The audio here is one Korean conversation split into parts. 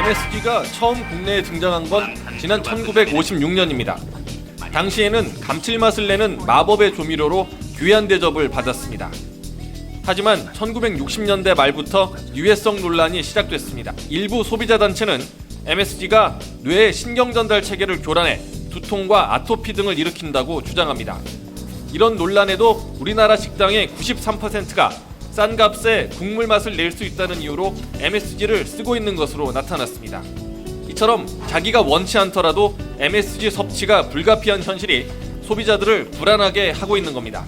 MSG가 처음 국내에 등장한 건 지난 1956년입니다. 당시에는 감칠맛을 내는 마법의 조미료로 귀한 대접을 받았습니다. 하지만 1960년대 말부터 유해성 논란이 시작됐습니다. 일부 소비자 단체는 MSG가 뇌의 신경전달 체계를 교란해 두통과 아토피 등을 일으킨다고 주장합니다. 이런 논란에도 우리나라 식당의 93%가 싼 값에 국물 맛을 낼 수 있다는 이유로 MSG를 쓰고 있는 것으로 나타났습니다. 이처럼 자기가 원치 않더라도 MSG 섭취가 불가피한 현실이 소비자들을 불안하게 하고 있는 겁니다.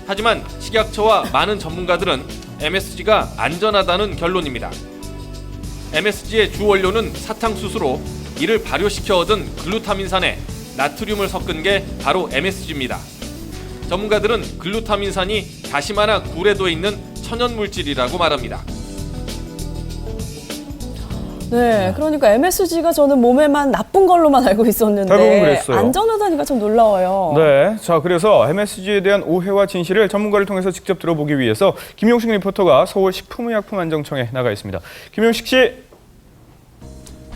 하지만 식약처와 많은 전문가들은 MSG가 안전하다는 결론입니다. MSG의 주 원료는 사탕수수로 이를 발효시켜 얻은 글루타민산에 나트륨을 섞은 게 바로 MSG입니다. 전문가들은 글루타민산이 다시마나 굴에도 있는 천연물질이라고 말합니다. 네, 그러니까 MSG가 저는 몸에만 나쁜 걸로만 알고 있었는데 대부분 그랬어요. 안전하다니까 참 놀라워요. 네, 자 그래서 MSG에 대한 오해와 진실을 전문가를 통해서 직접 들어보기 위해서 김용식 리포터가 서울 식품의약품안정청에 나가 있습니다. 김용식 씨.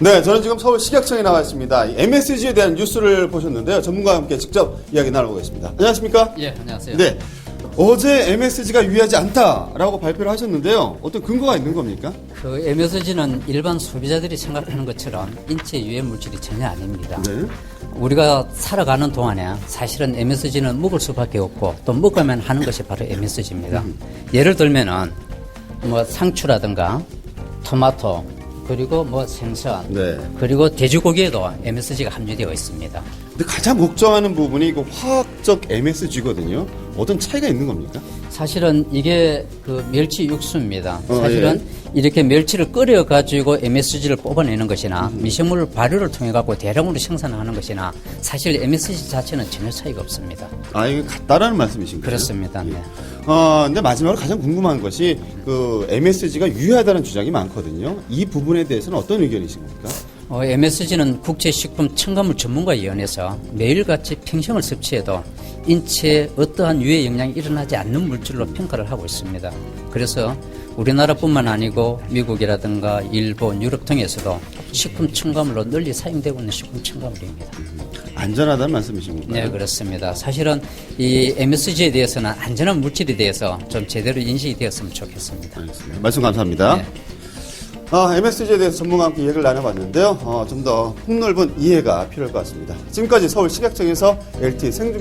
네, 저는 지금 서울 식약청에 나와 있습니다. MSG에 대한 뉴스를 보셨는데요. 전문가와 함께 직접 이야기 나눠보겠습니다. 안녕하십니까? 예, 안녕하세요. 네, 어제 MSG가 유해하지 않다라고 발표를 하셨는데요. 어떤 근거가 있는 겁니까? 그 MSG는 일반 소비자들이 생각하는 것처럼 인체 유해 물질이 전혀 아닙니다. 네. 우리가 살아가는 동안에 사실은 MSG는 먹을 수밖에 없고 또 먹으면 하는 것이 바로 MSG입니다. 예를 들면은 뭐 상추라든가 토마토 그리고 뭐 생선 네. 그리고 돼지고기에도 MSG가 함유되어 있습니다. 근데 가장 걱정하는 부분이 그 화학적 MSG거든요. 어떤 차이가 있는 겁니까? 사실은 이게 그 멸치 육수입니다. 예. 사실은 이렇게 멸치를 끓여가지고 MSG를 뽑아내는 것이나 미생물 발효를 통해갖고 대량으로 생산하는 것이나 사실 MSG 자체는 전혀 차이가 없습니다. 아, 이게 같다라는 말씀이신 거예요? 그렇습니다. 네. 근데 마지막으로 가장 궁금한 것이 그 MSG가 유해하다는 주장이 많거든요. 이 부분에 대해서는 어떤 의견이신 겁니까? MSG는 국제식품 첨가물 전문가위원회에서 매일같이 평생을 섭취해도 인체에 어떠한 유해 영향이 일어나지 않는 물질로 평가를 하고 있습니다. 그래서 우리나라뿐만 아니고 미국이라든가 일본, 유럽 등에서도 식품 첨가물로 널리 사용되고 있는 식품 첨가물입니다. 안전하다는 말씀이신 건가요? 네, 그렇습니다. 사실은 이 MSG에 대해서는 안전한 물질에 대해서 좀 제대로 인식이 되었으면 좋겠습니다. 알겠습니다. 말씀 감사합니다. 네. MSG에 대해서 전문가와 함께 얘기를 나눠봤는데요. 좀 더 폭넓은 이해가 필요할 것 같습니다. 지금까지 서울 식약청에서 LTE 생중